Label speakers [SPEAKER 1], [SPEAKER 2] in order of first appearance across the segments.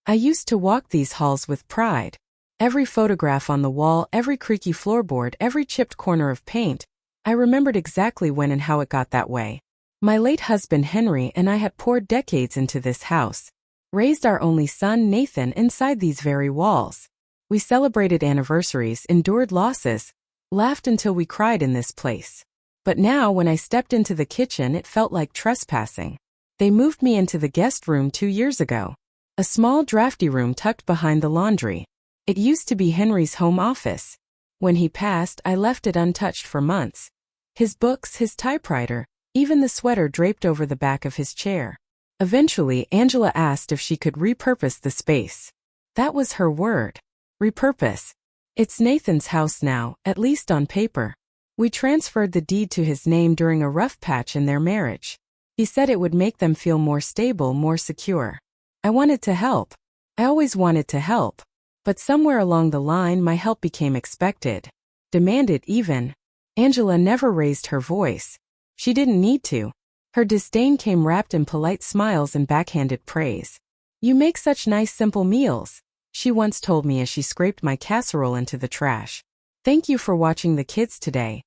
[SPEAKER 1] I used to walk these halls with pride. Every photograph on the wall, every creaky floorboard, every chipped corner of paint, I remembered exactly when and how it got that way. My late husband Henry and I had poured decades into this house, raised our only son Nathan inside these very walls. We celebrated anniversaries, endured losses, laughed until we cried in this place. But now when I stepped into the kitchen it felt like trespassing. They moved me into the guest room 2 years ago. A small drafty room tucked behind the laundry. It used to be Henry's home office. When he passed, I left it untouched for months. His books, his typewriter, even the sweater draped over the back of his chair. Eventually, Angela asked if she could repurpose the space. That was her word. Repurpose. It's Nathan's house now, at least on paper. We transferred the deed to his name during a rough patch in their marriage. He said it would make them feel more stable, more secure. I wanted to help. I always wanted to help. But somewhere along the line my help became expected. Demanded even. Angela never raised her voice. She didn't need to. Her disdain came wrapped in polite smiles and backhanded praise. "You make such nice simple meals," she once told me as she scraped my casserole into the trash. "Thank you for watching the kids today.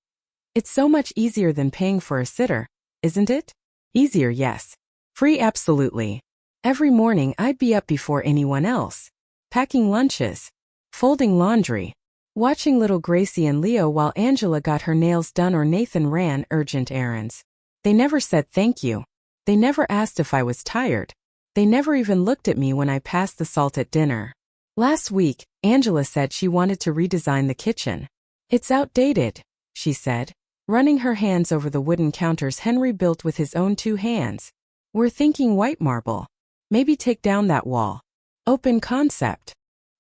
[SPEAKER 1] It's so much easier than paying for a sitter, isn't it?" Easier, yes. Free, absolutely. Every morning I'd be up before anyone else. Packing lunches. Folding laundry. Watching little Gracie and Leo while Angela got her nails done or Nathan ran urgent errands. They never said thank you. They never asked if I was tired. They never even looked at me when I passed the salt at dinner. Last week, Angela said she wanted to redesign the kitchen. "It's outdated," she said, running her hands over the wooden counters Henry built with his own 2 hands. "We're thinking white marble. Maybe take down that wall." Open concept.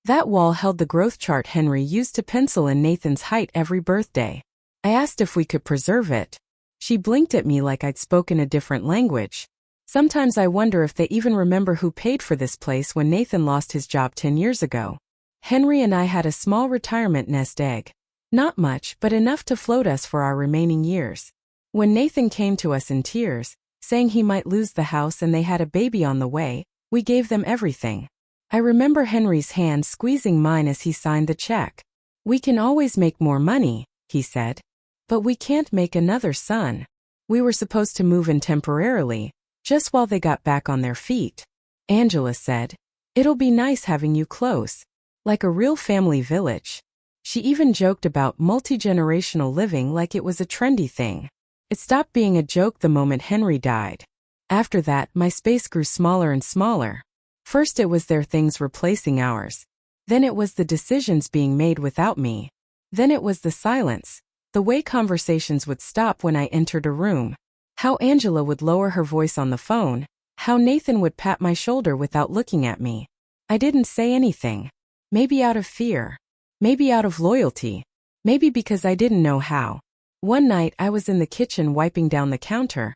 [SPEAKER 1] That wall held the growth chart Henry used to pencil in Nathan's height every birthday. I asked if we could preserve it. She blinked at me like I'd spoken a different language. Sometimes I wonder if they even remember who paid for this place when Nathan lost his job 10 years ago. Henry and I had a small retirement nest egg. Not much, but enough to float us for our remaining years. When Nathan came to us in tears, saying he might lose the house and they had a baby on the way, we gave them everything. I remember Henry's hand squeezing mine as he signed the check. "We can always make more money," he said. "But we can't make another son." We were supposed to move in temporarily, just while they got back on their feet. Angela said, "It'll be nice having you close. Like a real family village." She even joked about multi-generational living like it was a trendy thing. It stopped being a joke the moment Henry died. After that, my space grew smaller and smaller. First it was their things replacing ours. Then it was the decisions being made without me. Then it was the silence, the way conversations would stop when I entered a room. How Angela would lower her voice on the phone. How Nathan would pat my shoulder without looking at me. I didn't say anything. Maybe out of fear. Maybe out of loyalty. Maybe because I didn't know how. One night I was in the kitchen wiping down the counter,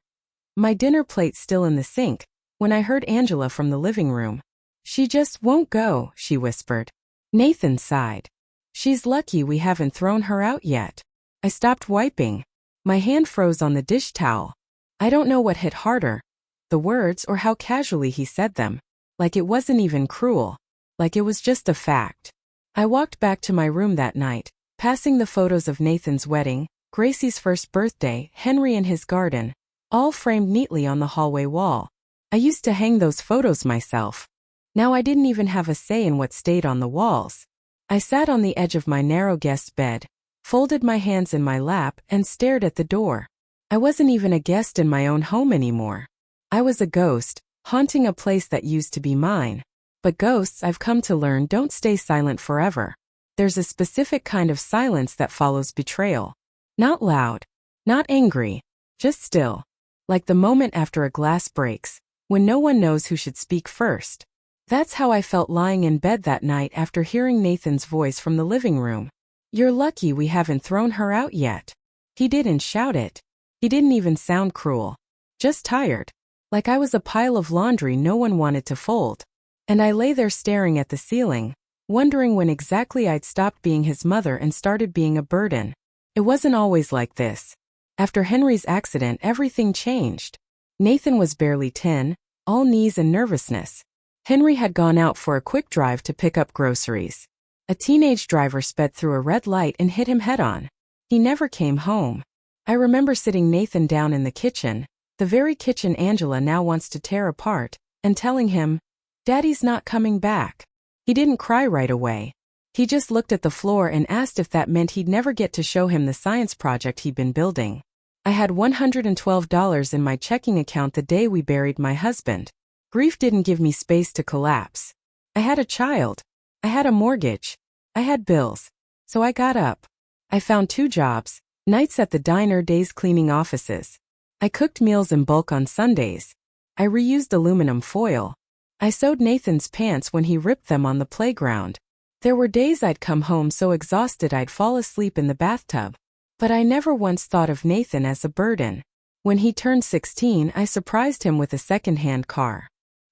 [SPEAKER 1] my dinner plate still in the sink, when I heard Angela from the living room. "She just won't go," she whispered. Nathan sighed. "She's lucky we haven't thrown her out yet." I stopped wiping. My hand froze on the dish towel. I don't know what hit harder, the words or how casually he said them. Like it wasn't even cruel. Like it was just a fact. I walked back to my room that night, passing the photos of Nathan's wedding, Gracie's first birthday, Henry in his garden, all framed neatly on the hallway wall. I used to hang those photos myself. Now I didn't even have a say in what stayed on the walls. I sat on the edge of my narrow guest bed, folded my hands in my lap, and stared at the door. I wasn't even a guest in my own home anymore. I was a ghost, haunting a place that used to be mine. But ghosts, I've come to learn, don't stay silent forever. There's a specific kind of silence that follows betrayal. Not loud, not angry, just still. Like the moment after a glass breaks, when no one knows who should speak first. That's how I felt lying in bed that night after hearing Nathan's voice from the living room. "You're lucky we haven't thrown her out yet." He didn't shout it. He didn't even sound cruel. Just tired. Like I was a pile of laundry no one wanted to fold. And I lay there staring at the ceiling, wondering when exactly I'd stopped being his mother and started being a burden. It wasn't always like this. After Henry's accident, everything changed. Nathan was barely 10, all knees and nervousness. Henry had gone out for a quick drive to pick up groceries. A teenage driver sped through a red light and hit him head-on. He never came home. I remember sitting Nathan down in the kitchen, the very kitchen Angela now wants to tear apart, and telling him, "Daddy's not coming back." He didn't cry right away. He just looked at the floor and asked if that meant he'd never get to show him the science project he'd been building. I had $112 in my checking account the day we buried my husband. Grief didn't give me space to collapse. I had a child. I had a mortgage. I had bills. So I got up. I found 2 jobs, nights at the diner, days cleaning offices. I cooked meals in bulk on Sundays. I reused aluminum foil. I sewed Nathan's pants when he ripped them on the playground. There were days I'd come home so exhausted I'd fall asleep in the bathtub. But I never once thought of Nathan as a burden. When he turned 16, I surprised him with a second-hand car.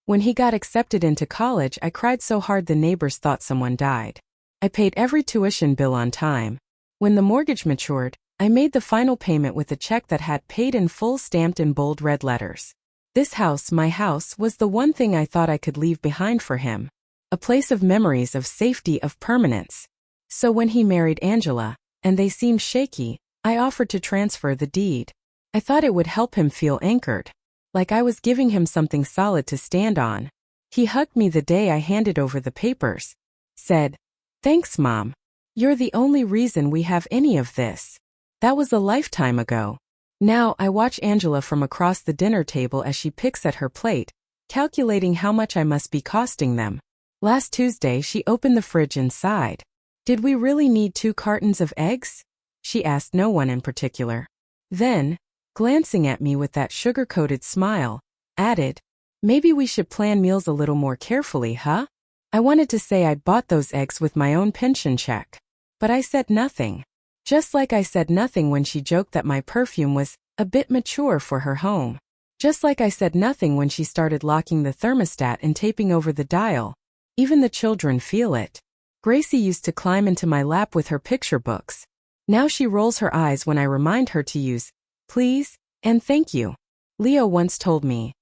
[SPEAKER 1] When he got accepted into college, I cried so hard the neighbors thought someone died. I paid every tuition bill on time. When the mortgage matured, I made the final payment with a check that had "paid in full" stamped in bold red letters. This house, my house, was the one thing I thought I could leave behind for him. A place of memories, of safety, of permanence. So when he married Angela, and they seemed shaky, I offered to transfer the deed. I thought it would help him feel anchored. Like I was giving him something solid to stand on. He hugged me the day I handed over the papers. Said, "Thanks, Mom. You're the only reason we have any of this." That was a lifetime ago. Now I watch Angela from across the dinner table as she picks at her plate, calculating how much I must be costing them. Last Tuesday she opened the fridge and sighed. "Did we really need 2 cartons of eggs?" She asked no one in particular. Then, glancing at me with that sugar-coated smile, added, "Maybe we should plan meals a little more carefully, huh?" I wanted to say I'd bought those eggs with my own pension check. But I said nothing. Just like I said nothing when she joked that my perfume was a bit mature for her home. Just like I said nothing when she started locking the thermostat and taping over the dial. Even the children feel it. Gracie used to climb into my lap with her picture books. Now she rolls her eyes when I remind her to use "please" and "thank you." Leo once told me,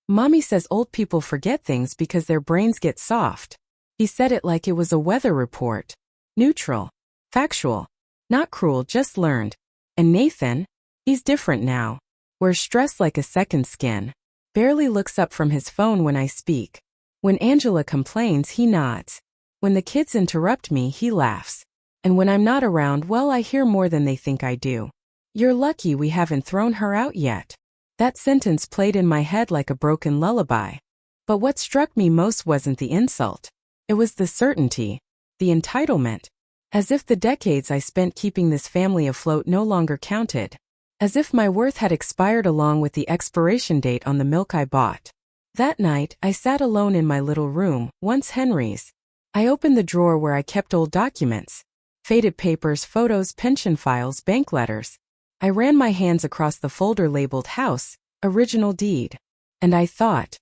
[SPEAKER 1] "Mommy says old people forget things because their brains get soft." He said it like it was a weather report. Neutral. Factual. Not cruel, just learned. And Nathan? He's different now. Wears stress like a second skin. Barely looks up from his phone when I speak. When Angela complains, he nods. When the kids interrupt me, he laughs. And when I'm not around, well, I hear more than they think I do. "You're lucky we haven't thrown her out yet." That sentence played in my head like a broken lullaby. But what struck me most wasn't the insult. It was the certainty. The entitlement. As if the decades I spent keeping this family afloat no longer counted. As if my worth had expired along with the expiration date on the milk I bought. That night, I sat alone in my little room, once Henry's. I opened the drawer where I kept old documents. Faded papers, photos, pension files, bank letters. I ran my hands across the folder labeled House, Original Deed. And I thought,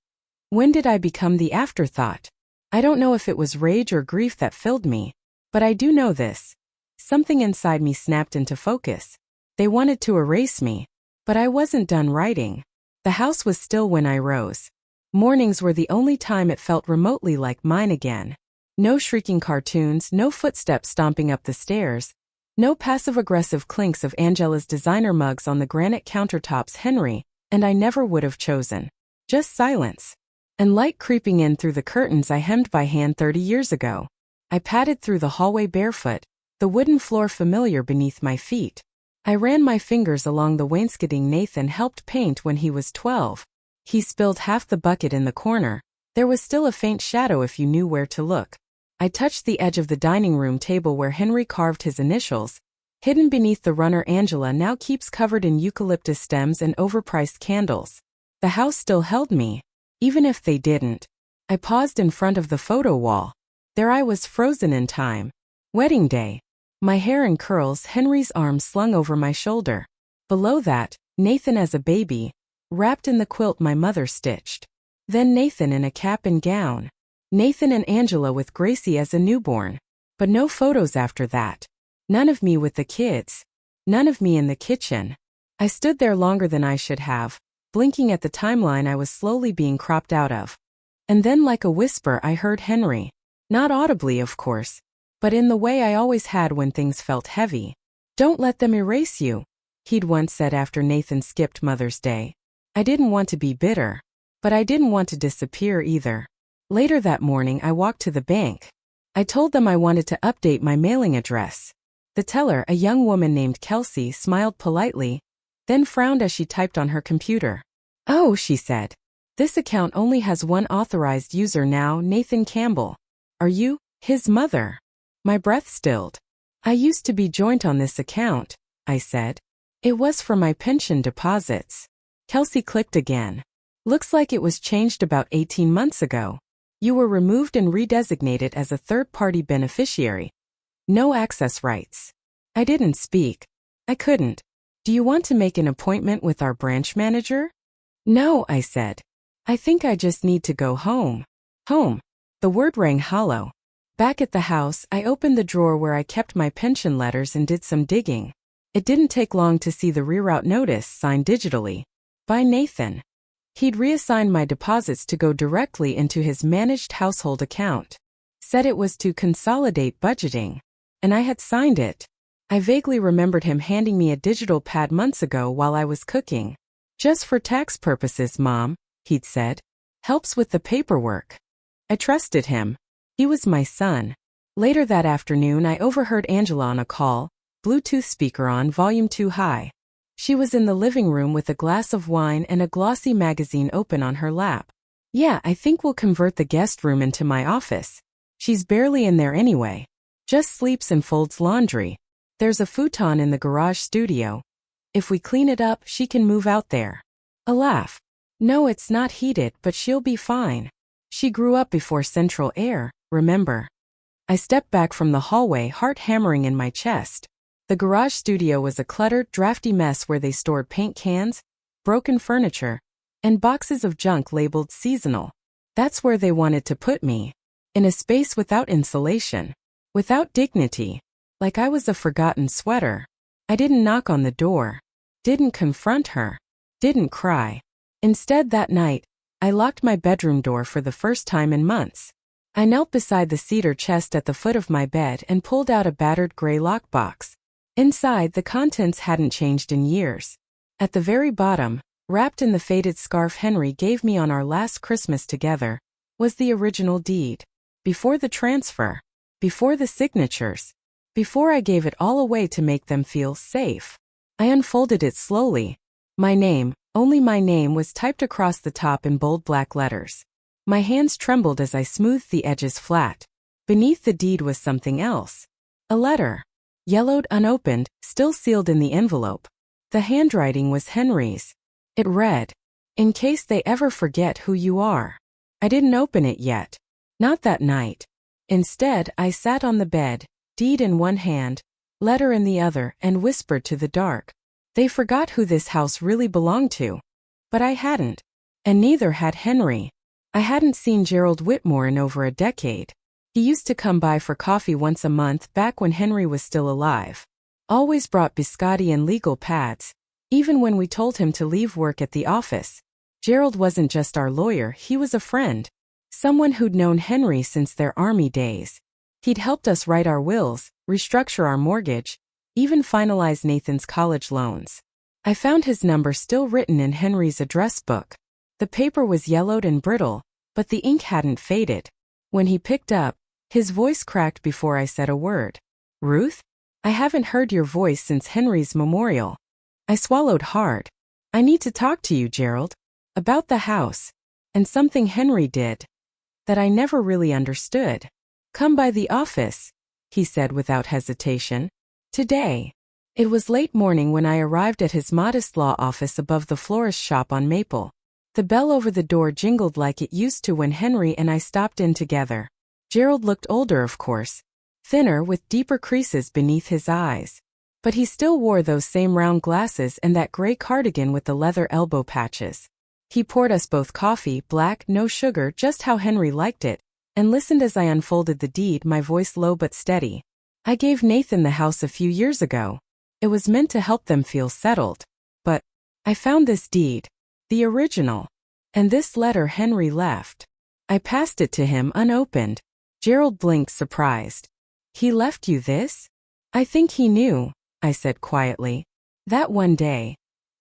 [SPEAKER 1] when did I become the afterthought? I don't know if it was rage or grief that filled me. But I do know this. Something inside me snapped into focus. They wanted to erase me. But I wasn't done writing. The house was still when I rose. Mornings were the only time it felt remotely like mine again. No shrieking cartoons, no footsteps stomping up the stairs. No passive-aggressive clinks of Angela's designer mugs on the granite countertops Henry and I never would have chosen. Just silence. And light creeping in through the curtains I hemmed by hand 30 years ago. I padded through the hallway barefoot, the wooden floor familiar beneath my feet. I ran my fingers along the wainscoting Nathan helped paint when he was 12. He spilled half the bucket in the corner. There was still a faint shadow if you knew where to look. I touched the edge of the dining room table where Henry carved his initials. Hidden beneath the runner Angela now keeps covered in eucalyptus stems and overpriced candles. The house still held me. Even if they didn't. I paused in front of the photo wall. There I was frozen in time. Wedding day. My hair in curls, Henry's arm slung over my shoulder. Below that, Nathan as a baby, wrapped in the quilt my mother stitched. Then Nathan in a cap and gown. Nathan and Angela with Gracie as a newborn. But no photos after that. None of me with the kids. None of me in the kitchen. I stood there longer than I should have, blinking at the timeline I was slowly being cropped out of. And then like a whisper I heard Henry. Not audibly, of course, but in the way I always had when things felt heavy. "Don't let them erase you," he'd once said after Nathan skipped Mother's Day. I didn't want to be bitter, but I didn't want to disappear either. Later that morning I walked to the bank. I told them I wanted to update my mailing address. The teller, a young woman named Kelsey, smiled politely, then frowned as she typed on her computer. "Oh," she said. "This account only has one authorized user now, Nathan Campbell. Are you his mother?" My breath stilled. "I used to be joint on this account," I said. "It was for my pension deposits." Kelsey clicked again. "Looks like it was changed about 18 months ago. You were removed and redesignated as a third-party beneficiary. No access rights." I didn't speak. I couldn't. "Do you want to make an appointment with our branch manager?" "No," I said. "I think I just need to go home." Home. The word rang hollow. Back at the house, I opened the drawer where I kept my pension letters and did some digging. It didn't take long to see the reroute notice signed digitally. By Nathan. He'd reassigned my deposits to go directly into his managed household account. Said it was to consolidate budgeting. And I had signed it. I vaguely remembered him handing me a digital pad months ago while I was cooking. "Just for tax purposes, Mom," he'd said. "Helps with the paperwork." I trusted him. He was my son. Later that afternoon I overheard Angela on a call, Bluetooth speaker on volume too high. She was in the living room with a glass of wine and a glossy magazine open on her lap. "Yeah, I think we'll convert the guest room into my office. She's barely in there anyway. Just sleeps and folds laundry. There's a futon in the garage studio. If we clean it up, she can move out there." A laugh. "No, it's not heated, but she'll be fine. She grew up before central air, remember?" I stepped back from the hallway, heart hammering in my chest. The garage studio was a cluttered, drafty mess where they stored paint cans, broken furniture, and boxes of junk labeled seasonal. That's where they wanted to put me. In a space without insulation. Without dignity. Like I was a forgotten sweater. I didn't knock on the door. Didn't confront her. Didn't cry. Instead that night, I locked my bedroom door for the first time in months. I knelt beside the cedar chest at the foot of my bed and pulled out a battered gray lockbox. Inside, the contents hadn't changed in years. At the very bottom, wrapped in the faded scarf Henry gave me on our last Christmas together, was the original deed. Before the transfer. Before the signatures. Before I gave it all away to make them feel safe. I unfolded it slowly. My name, only my name, was typed across the top in bold black letters. My hands trembled as I smoothed the edges flat. Beneath the deed was something else. A letter. Yellowed, unopened, still sealed in the envelope. The handwriting was Henry's. It read, "In case they ever forget who you are." I didn't open it yet. Not that night. Instead, I sat on the bed, deed in one hand, letter in the other, and whispered to the dark. They forgot who this house really belonged to. But I hadn't. And neither had Henry. I hadn't seen Gerald Whitmore in over a decade. He used to come by for coffee once a month back when Henry was still alive. Always brought biscotti and legal pads, even when we told him to leave work at the office. Gerald wasn't just our lawyer, he was a friend. Someone who'd known Henry since their army days. He'd helped us write our wills, restructure our mortgage, even finalize Nathan's college loans. I found his number still written in Henry's address book. The paper was yellowed and brittle, but the ink hadn't faded. When he picked up, his voice cracked before I said a word. "Ruth? I haven't heard your voice since Henry's memorial." I swallowed hard. "I need to talk to you, Gerald. About the house. And something Henry did. That I never really understood." "Come by the office," he said without hesitation. "Today." It was late morning when I arrived at his modest law office above the florist shop on Maple. The bell over the door jingled like it used to when Henry and I stopped in together. Gerald looked older, of course. Thinner, with deeper creases beneath his eyes. But he still wore those same round glasses and that gray cardigan with the leather elbow patches. He poured us both coffee, black, no sugar, just how Henry liked it, and listened as I unfolded the deed, my voice low but steady. "I gave Nathan the house a few years ago. It was meant to help them feel settled. But I found this deed. The original. And this letter Henry left. I passed it to him unopened. Gerald blinked, surprised. He left you this? I think he knew, I said quietly. That one day,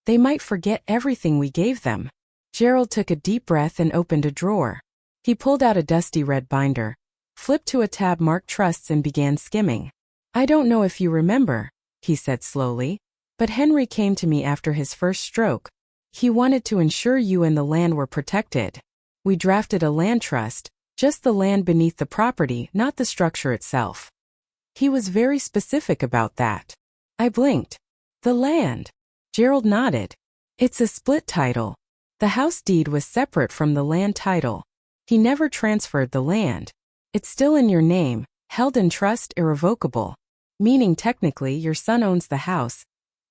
[SPEAKER 1] they might forget everything we gave them. Gerald took a deep breath and opened a drawer. He pulled out a dusty red binder, flipped to a tab marked trusts and began skimming. I don't know if you remember, he said slowly, but Henry came to me after his first stroke. He wanted to ensure you and the land were protected. We drafted a land trust, just the land beneath the property, not the structure itself. He was very specific about that. I blinked. The land. Gerald nodded. It's a split title. The house deed was separate from the land title. He never transferred the land. It's still in your name, held in trust, irrevocable. Meaning technically your son owns the house,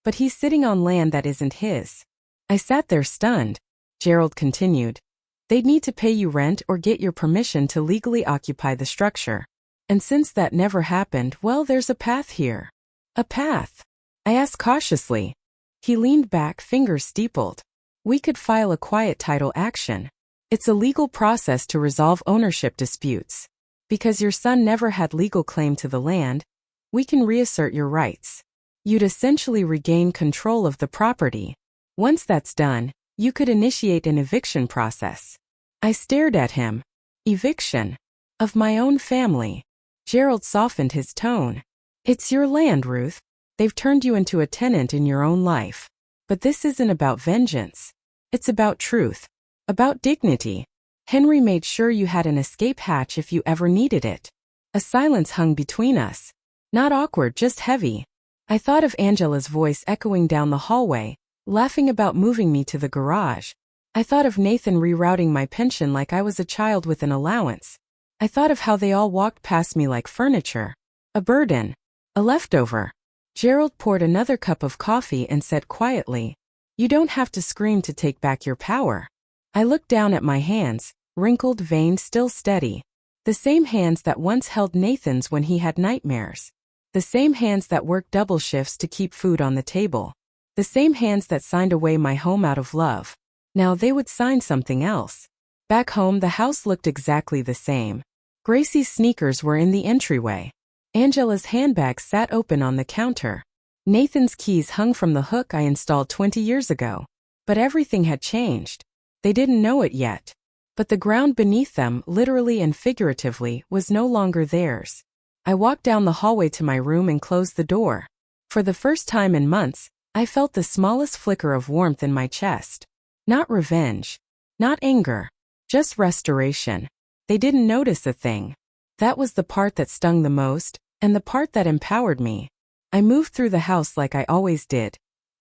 [SPEAKER 1] but he's sitting on land that isn't his. I sat there stunned. Gerald continued. They'd need to pay you rent or get your permission to legally occupy the structure. And since that never happened, well, there's a path here. A path? I asked cautiously. He leaned back, fingers steepled. We could file a quiet title action. It's a legal process to resolve ownership disputes. Because your son never had legal claim to the land, we can reassert your rights. You'd essentially regain control of the property. Once that's done, you could initiate an eviction process. I stared at him. Eviction? Of my own family. Gerald softened his tone. It's your land, Ruth. They've turned you into a tenant in your own life. But this isn't about vengeance. It's about truth. About dignity. Henry made sure you had an escape hatch if you ever needed it. A silence hung between us. Not awkward, just heavy. I thought of Angela's voice echoing down the hallway, laughing about moving me to the garage. I thought of Nathan rerouting my pension like I was a child with an allowance. I thought of how they all walked past me like furniture. A burden. A leftover. Gerald poured another cup of coffee and said quietly, You don't have to scream to take back your power. I looked down at my hands, wrinkled, veined, still steady. The same hands that once held Nathan's when he had nightmares. The same hands that worked double shifts to keep food on the table. The same hands that signed away my home out of love. Now they would sign something else. Back home, the house looked exactly the same. Gracie's sneakers were in the entryway. Angela's handbag sat open on the counter. Nathan's keys hung from the hook I installed 20 years ago. But everything had changed. They didn't know it yet. But the ground beneath them, literally and figuratively, was no longer theirs. I walked down the hallway to my room and closed the door. For the first time in months, I felt the smallest flicker of warmth in my chest. Not revenge. Not anger. Just restoration. They didn't notice a thing. That was the part that stung the most, and the part that empowered me. I moved through the house like I always did.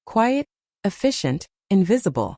[SPEAKER 1] Quiet, efficient, invisible.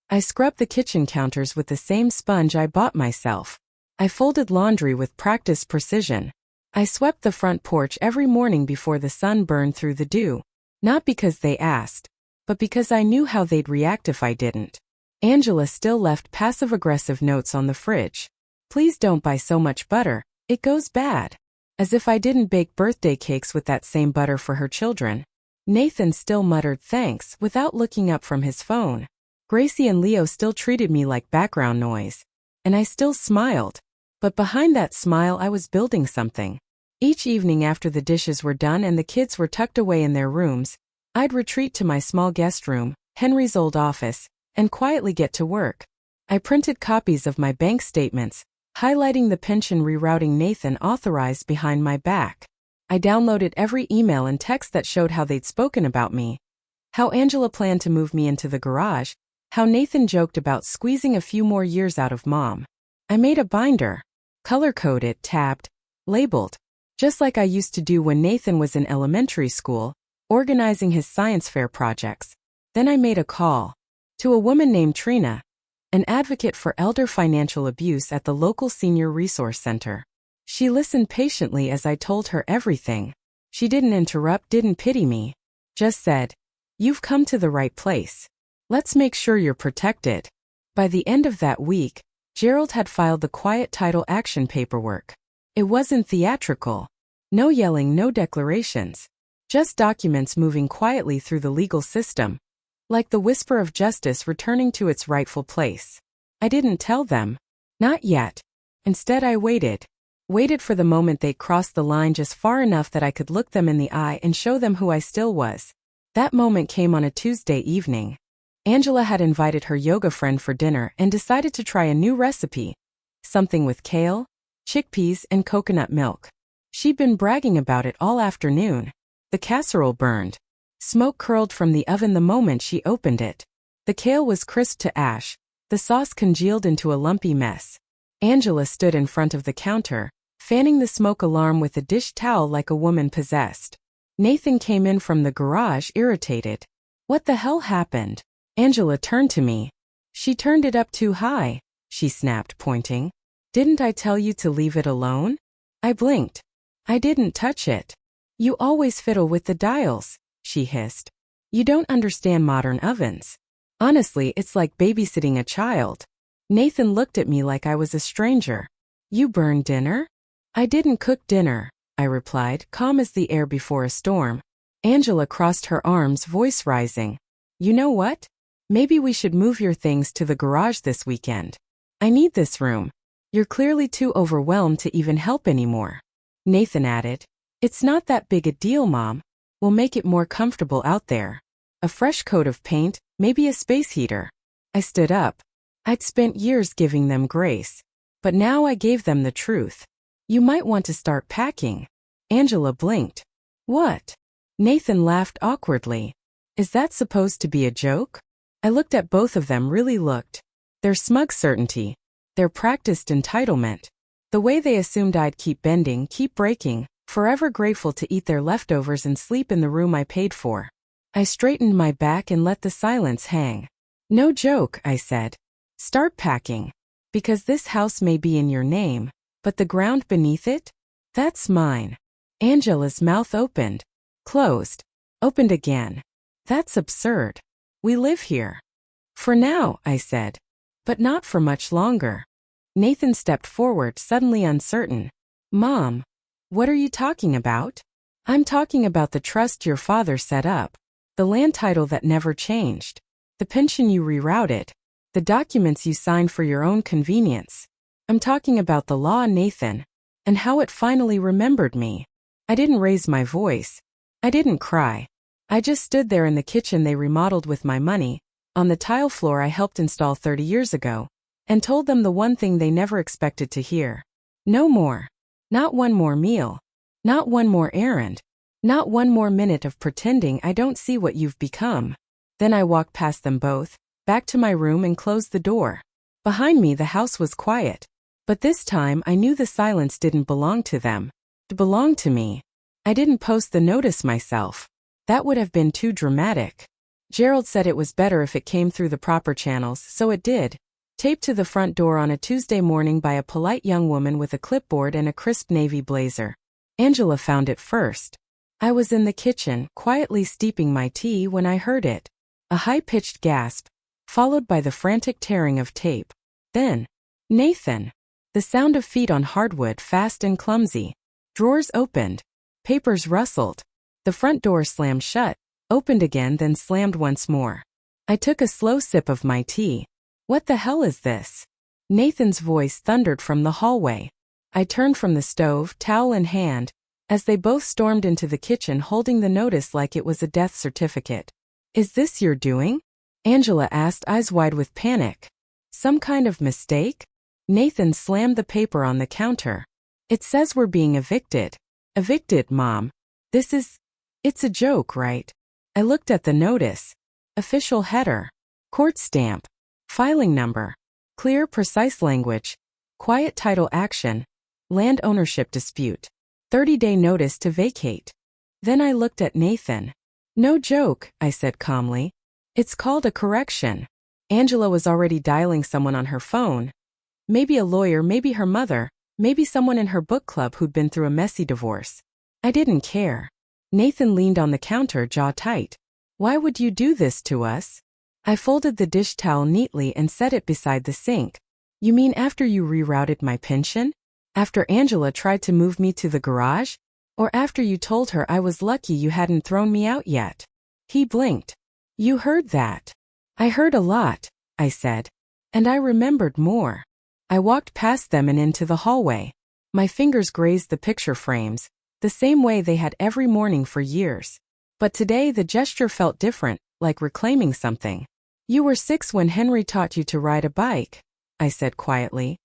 [SPEAKER 1] I scrubbed the kitchen counters with the same sponge I bought myself. I folded laundry with practiced precision. I swept the front porch every morning before the sun burned through the dew. Not because they asked, but because I knew how they'd react if I didn't. Angela still left passive-aggressive notes on the fridge. Please don't buy so much butter, it goes bad. As if I didn't bake birthday cakes with that same butter for her children. Nathan still muttered thanks without looking up from his phone. Gracie and Leo still treated me like background noise. And I still smiled. But behind that smile I was building something. Each evening after the dishes were done and the kids were tucked away in their rooms, I'd retreat to my small guest room, Henry's old office, and quietly get to work. I printed copies of my bank statements, highlighting the pension rerouting Nathan authorized behind my back. I downloaded every email and text that showed how they'd spoken about me. How Angela planned to move me into the garage, how Nathan joked about squeezing a few more years out of Mom. I made a binder. Color-coded, tabbed, labeled. Just like I used to do when Nathan was in elementary school, organizing his science fair projects. Then I made a call. To a woman named Trina, an advocate for elder financial abuse at the local senior resource center. She listened patiently as I told her everything. She didn't interrupt, didn't pity me. Just said, You've come to the right place. Let's make sure you're protected. By the end of that week, Gerald had filed the quiet title action paperwork. It wasn't theatrical. No yelling, no declarations. Just documents moving quietly through the legal system. Like the whisper of justice returning to its rightful place. I didn't tell them. Not yet. Instead, I waited. Waited for the moment they'd cross the line just far enough that I could look them in the eye and show them who I still was. That moment came on a Tuesday evening. Angela had invited her yoga friend for dinner and decided to try a new recipe. Something with kale, chickpeas, and coconut milk. She'd been bragging about it all afternoon. The casserole burned. Smoke curled from the oven the moment she opened it. The kale was crisped to ash. The sauce congealed into a lumpy mess. Angela stood in front of the counter, fanning the smoke alarm with a dish towel like a woman possessed. Nathan came in from the garage, irritated. "What the hell happened?" Angela turned to me. "She turned it up too high," she snapped, pointing. "Didn't I tell you to leave it alone?" I blinked. "I didn't touch it." "You always fiddle with the dials," she hissed. "You don't understand modern ovens. Honestly, it's like babysitting a child." Nathan looked at me like I was a stranger. "You burned dinner?" "I didn't cook dinner," I replied, calm as the air before a storm. Angela crossed her arms, voice rising. "You know what? Maybe we should move your things to the garage this weekend. I need this room. You're clearly too overwhelmed to even help anymore." Nathan added, "It's not that big a deal, Mom. We'll make it more comfortable out there. A fresh coat of paint, maybe a space heater." I stood up. I'd spent years giving them grace. But now I gave them the truth. "You might want to start packing." Angela blinked. "What?" Nathan laughed awkwardly. "Is that supposed to be a joke?" I looked at both of them, really looked. Their smug certainty. Their practiced entitlement. The way they assumed I'd keep bending, keep breaking, forever grateful to eat their leftovers and sleep in the room I paid for. I straightened my back and let the silence hang. "No joke," I said. "Start packing. Because this house may be in your name, but the ground beneath it? That's mine." Angela's mouth opened. Closed. Opened again. "That's absurd. We live here." "For now," I said. "But not for much longer." Nathan stepped forward, suddenly uncertain. "Mom, what are you talking about?" "I'm talking about the trust your father set up. The land title that never changed. The pension you rerouted. The documents you signed for your own convenience. I'm talking about the law, Nathan. And how it finally remembered me." I didn't raise my voice. I didn't cry. I just stood there in the kitchen they remodeled with my money, on the tile floor I helped install 30 years ago, and told them the one thing they never expected to hear. No more. Not one more meal. Not one more errand. Not one more minute of pretending I don't see what you've become. Then I walked past them both, back to my room and closed the door. Behind me the house was quiet. But this time I knew the silence didn't belong to them. It belonged to me. I didn't post the notice myself. That would have been too dramatic. Gerald said it was better if it came through the proper channels, so it did. Taped to the front door on a Tuesday morning by a polite young woman with a clipboard and a crisp navy blazer. Angela found it first. I was in the kitchen, quietly steeping my tea when I heard it. A high-pitched gasp, followed by the frantic tearing of tape. Then, "Nathan!" The sound of feet on hardwood, fast and clumsy. Drawers opened. Papers rustled. The front door slammed shut, opened again, then slammed once more. I took a slow sip of my tea. "What the hell is this?" Nathan's voice thundered from the hallway. I turned from the stove, towel in hand, as they both stormed into the kitchen holding the notice like it was a death certificate. "Is this your doing?" Angela asked, eyes wide with panic. "Some kind of mistake?" Nathan slammed the paper on the counter. "It says we're being evicted." "Evicted, Mom? It's a joke, right?" I looked at the notice. Official header. Court stamp. Filing number. Clear, precise language. Quiet title action. Land ownership dispute. 30-day notice to vacate. Then I looked at Nathan. "No joke," I said calmly. "It's called a correction." Angela was already dialing someone on her phone. Maybe a lawyer, maybe her mother, maybe someone in her book club who'd been through a messy divorce. I didn't care. Nathan leaned on the counter, jaw tight. "Why would you do this to us?" I folded the dish towel neatly and set it beside the sink. "You mean after you rerouted my pension? After Angela tried to move me to the garage? Or after you told her I was lucky you hadn't thrown me out yet?" He blinked. "You heard that?" "I heard a lot," I said. "And I remembered more." I walked past them and into the hallway. My fingers grazed the picture frames, the same way they had every morning for years. But today the gesture felt different, like reclaiming something. You were 6 when Henry taught you to ride a bike, I said quietly.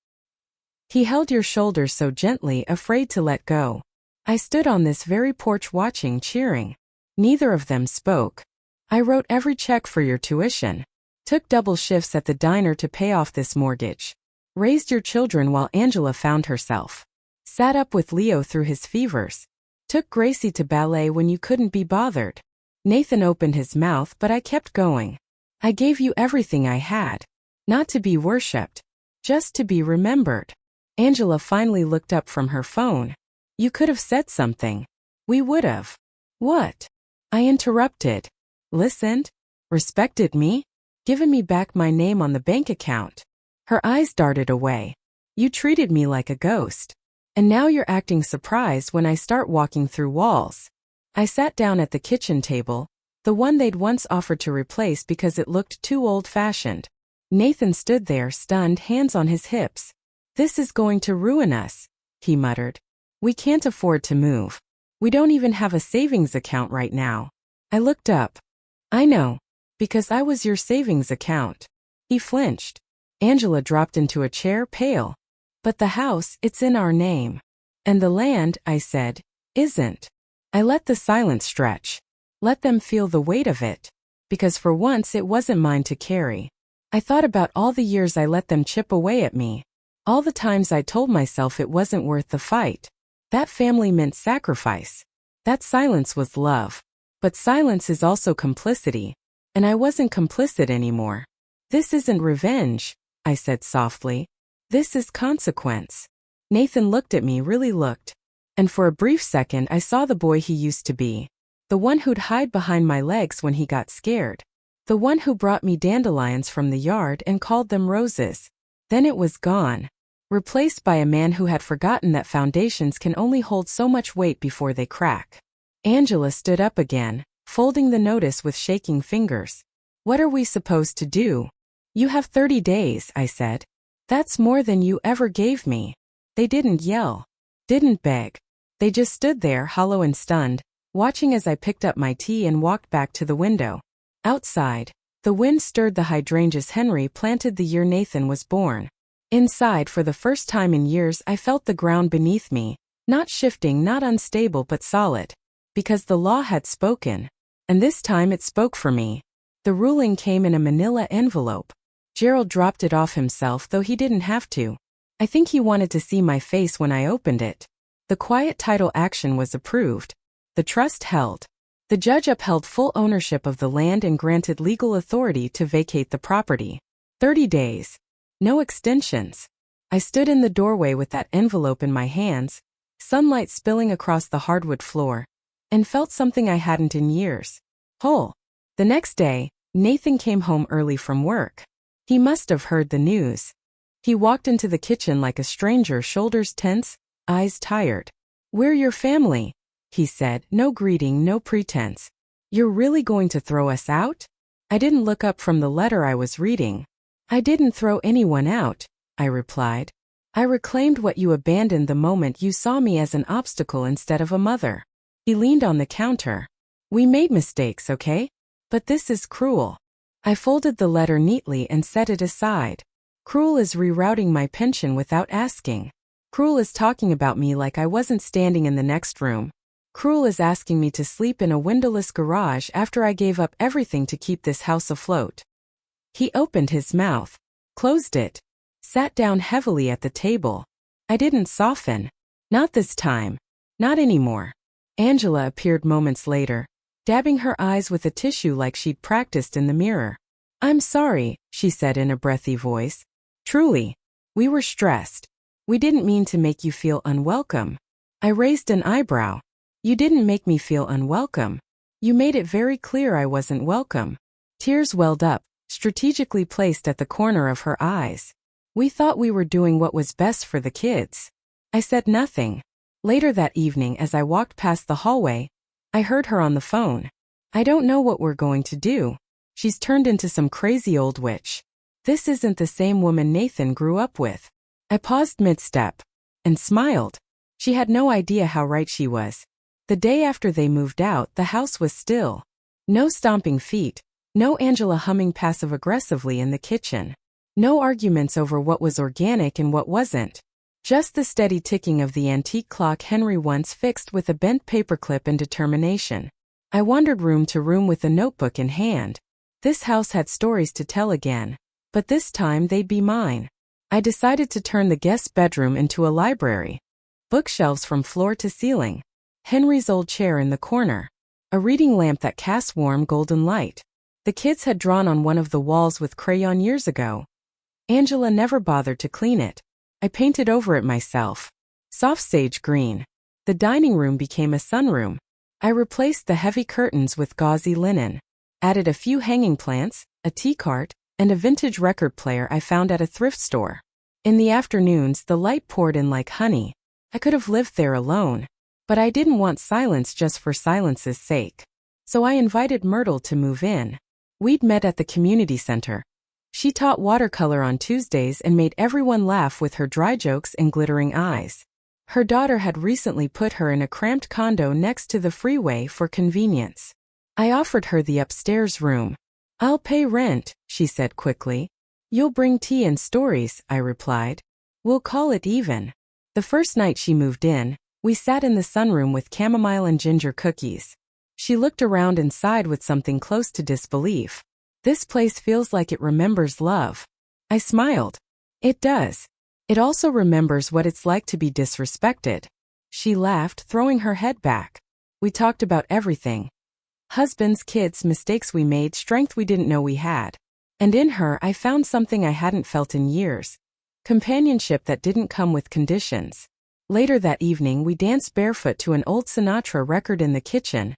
[SPEAKER 1] He held your shoulders so gently, afraid to let go. I stood on this very porch watching, cheering. Neither of them spoke. I wrote every check for your tuition. Took double shifts at the diner to pay off this mortgage. Raised your children while Angela found herself. Sat up with Leo through his fevers. Took Gracie to ballet when you couldn't be bothered. Nathan opened his mouth, but I kept going. I gave you everything I had. Not to be worshipped. Just to be remembered. Angela finally looked up from her phone. You could have said something. We would have. What? I interrupted. Listened? Respected me? Given me back my name on the bank account. Her eyes darted away. You treated me like a ghost. And now you're acting surprised when I start walking through walls. I sat down at the kitchen table, the one they'd once offered to replace because it looked too old-fashioned. Nathan stood there, stunned, hands on his hips. This is going to ruin us, he muttered. We can't afford to move. We don't even have a savings account right now. I looked up. I know. Because I was your savings account. He flinched. Angela dropped into a chair, pale. But the house, it's in our name. And the land, I said, isn't. I let the silence stretch. Let them feel the weight of it. Because for once it wasn't mine to carry. I thought about all the years I let them chip away at me. All the times I told myself it wasn't worth the fight. That family meant sacrifice. That silence was love. But silence is also complicity. And I wasn't complicit anymore. This isn't revenge, I said softly. This is consequence. Nathan looked at me, really looked. And for a brief second I saw the boy he used to be. The one who'd hide behind my legs when he got scared. The one who brought me dandelions from the yard and called them roses. Then it was gone. Replaced by a man who had forgotten that foundations can only hold so much weight before they crack. Angela stood up again, folding the notice with shaking fingers. What are we supposed to do? You have 30 days, I said. That's more than you ever gave me. They didn't yell. Didn't beg. They just stood there, hollow and stunned, watching as I picked up my tea and walked back to the window. Outside, the wind stirred the hydrangeas Henry planted the year Nathan was born. Inside, for the first time in years, I felt the ground beneath me, not shifting, not unstable, but solid. Because the law had spoken. And this time it spoke for me. The ruling came in a manila envelope. Gerald dropped it off himself, though he didn't have to. I think he wanted to see my face when I opened it. The quiet title action was approved. The trust held. The judge upheld full ownership of the land and granted legal authority to vacate the property. 30 days. No extensions. I stood in the doorway with that envelope in my hands, sunlight spilling across the hardwood floor, and felt something I hadn't in years. Whole. The next day, Nathan came home early from work. He must have heard the news. He walked into the kitchen like a stranger, shoulders tense, eyes tired. We're your family, he said, no greeting, no pretense. You're really going to throw us out? I didn't look up from the letter I was reading. I didn't throw anyone out, I replied. I reclaimed what you abandoned the moment you saw me as an obstacle instead of a mother. He leaned on the counter. We made mistakes, okay? But this is cruel. I folded the letter neatly and set it aside. Cruel is rerouting my pension without asking. Cruel is talking about me like I wasn't standing in the next room. Cruel is asking me to sleep in a windowless garage after I gave up everything to keep this house afloat. He opened his mouth, closed it, sat down heavily at the table. I didn't soften. Not this time. Not anymore. Angela appeared moments later, dabbing her eyes with a tissue like she'd practiced in the mirror. I'm sorry, she said in a breathy voice. Truly. We were stressed. We didn't mean to make you feel unwelcome. I raised an eyebrow. You didn't make me feel unwelcome. You made it very clear I wasn't welcome. Tears welled up, strategically placed at the corner of her eyes. We thought we were doing what was best for the kids. I said nothing. Later that evening, as I walked past the hallway, I heard her on the phone. I don't know what we're going to do. She's turned into some crazy old witch. This isn't the same woman Nathan grew up with. I paused mid-step and smiled. She had no idea how right she was. The day after they moved out, the house was still. No stomping feet, no Angela humming passive-aggressively in the kitchen. No arguments over what was organic and what wasn't. Just the steady ticking of the antique clock Henry once fixed with a bent paperclip and determination. I wandered room to room with a notebook in hand. This house had stories to tell again, but this time they'd be mine. I decided to turn the guest bedroom into a library. Bookshelves from floor to ceiling. Henry's old chair in the corner. A reading lamp that casts warm golden light. The kids had drawn on one of the walls with crayon years ago. Angela never bothered to clean it. I painted over it myself. Soft sage green. The dining room became a sunroom. I replaced the heavy curtains with gauzy linen. Added a few hanging plants, a tea cart, and a vintage record player I found at a thrift store. In the afternoons, the light poured in like honey. I could have lived there alone, but I didn't want silence just for silence's sake. So I invited Myrtle to move in. We'd met at the community center. She taught watercolor on Tuesdays and made everyone laugh with her dry jokes and glittering eyes. Her daughter had recently put her in a cramped condo next to the freeway for convenience. I offered her the upstairs room. "I'll pay rent," she said quickly. "You'll bring tea and stories," I replied. "We'll call it even." The first night she moved in, we sat in the sunroom with chamomile and ginger cookies. She looked around and sighed with something close to disbelief. "This place feels like it remembers love." I smiled. "It does. It also remembers what it's like to be disrespected." She laughed, throwing her head back. We talked about everything. Husbands, kids, mistakes we made, strength we didn't know we had. And in her, I found something I hadn't felt in years. Companionship that didn't come with conditions. Later that evening, we danced barefoot to an old Sinatra record in the kitchen,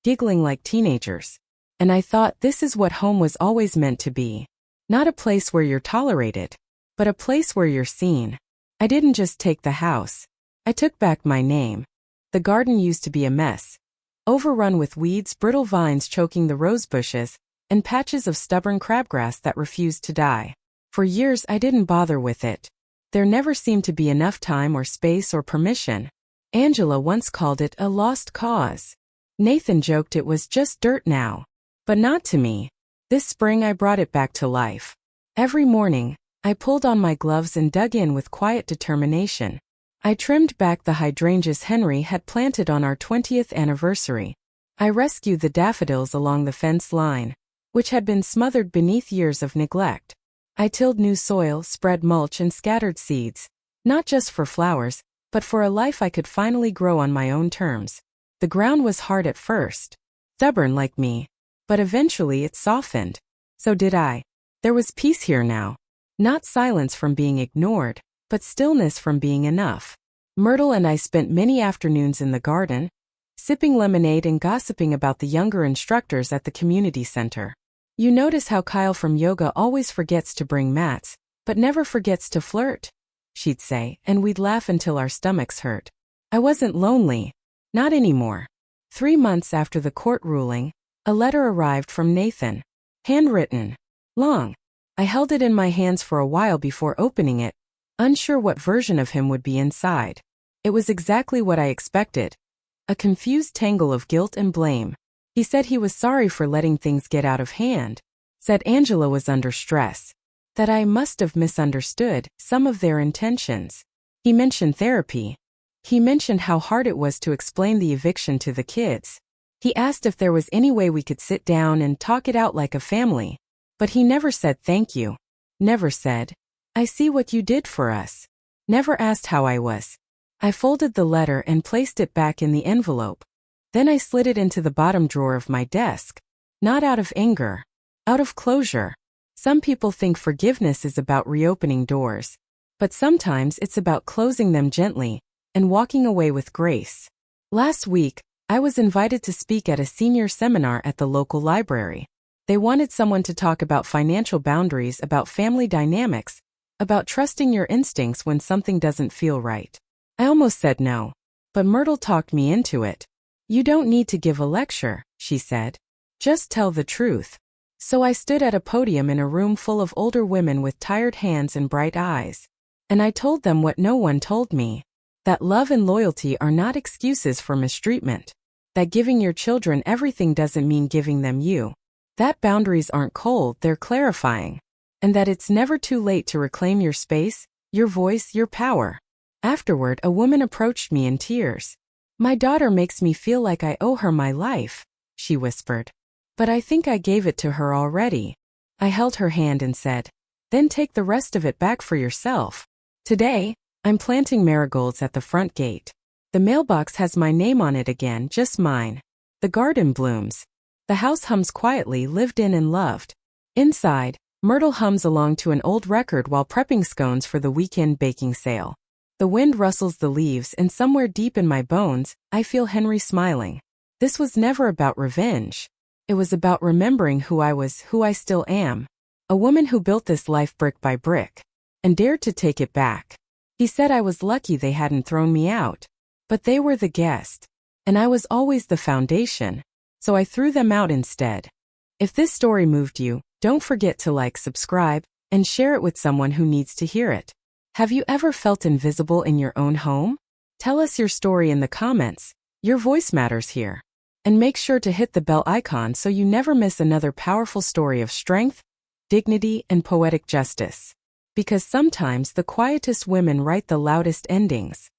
[SPEAKER 1] giggling like teenagers. And I thought, this is what home was always meant to be. Not a place where you're tolerated, but a place where you're seen. I didn't just take the house. I took back my name. The garden used to be a mess. Overrun with weeds, brittle vines choking the rose bushes, and patches of stubborn crabgrass that refused to die. For years I didn't bother with it. There never seemed to be enough time or space or permission. Angela once called it a lost cause. Nathan joked it was just dirt now. But not to me. This spring I brought it back to life. Every morning, I pulled on my gloves and dug in with quiet determination. I trimmed back the hydrangeas Henry had planted on our 20th anniversary. I rescued the daffodils along the fence line, which had been smothered beneath years of neglect. I tilled new soil, spread mulch and scattered seeds, not just for flowers, but for a life I could finally grow on my own terms. The ground was hard at first, stubborn like me. But eventually it softened. So did I. There was peace here now. Not silence from being ignored, but stillness from being enough. Myrtle and I spent many afternoons in the garden, sipping lemonade and gossiping about the younger instructors at the community center. "You notice how Kyle from yoga always forgets to bring mats, but never forgets to flirt?" she'd say, and we'd laugh until our stomachs hurt. I wasn't lonely. Not anymore. 3 months after the court ruling, a letter arrived from Nathan. Handwritten. Long. I held it in my hands for a while before opening it, unsure what version of him would be inside. It was exactly what I expected. A confused tangle of guilt and blame. He said he was sorry for letting things get out of hand. Said Angela was under stress. That I must have misunderstood some of their intentions. He mentioned therapy. He mentioned how hard it was to explain the eviction to the kids. He asked if there was any way we could sit down and talk it out like a family. But he never said thank you. Never said, "I see what you did for us." Never asked how I was. I folded the letter and placed it back in the envelope. Then I slid it into the bottom drawer of my desk. Not out of anger. Out of closure. Some people think forgiveness is about reopening doors. But sometimes it's about closing them gently and walking away with grace. Last week, I was invited to speak at a senior seminar at the local library. They wanted someone to talk about financial boundaries, about family dynamics, about trusting your instincts when something doesn't feel right. I almost said no, but Myrtle talked me into it. "You don't need to give a lecture," she said. "Just tell the truth." So I stood at a podium in a room full of older women with tired hands and bright eyes. And I told them what no one told me. That love and loyalty are not excuses for mistreatment. That giving your children everything doesn't mean giving them you. That boundaries aren't cold, they're clarifying. And that it's never too late to reclaim your space, your voice, your power. Afterward, a woman approached me in tears. "My daughter makes me feel like I owe her my life," she whispered. "But I think I gave it to her already." I held her hand and said, "Then take the rest of it back for yourself." Today, I'm planting marigolds at the front gate. The mailbox has my name on it again, just mine. The garden blooms. The house hums quietly, lived in and loved. Inside, Myrtle hums along to an old record while prepping scones for the weekend baking sale. The wind rustles the leaves, and somewhere deep in my bones, I feel Henry smiling. This was never about revenge. It was about remembering who I was, who I still am. A woman who built this life brick by brick. And dared to take it back. He said I was lucky they hadn't thrown me out. But they were the guest. And I was always the foundation. So I threw them out instead. If this story moved you, don't forget to like, subscribe, and share it with someone who needs to hear it. Have you ever felt invisible in your own home? Tell us your story in the comments. Your voice matters here. And make sure to hit the bell icon so you never miss another powerful story of strength, dignity, and poetic justice. Because sometimes the quietest women write the loudest endings.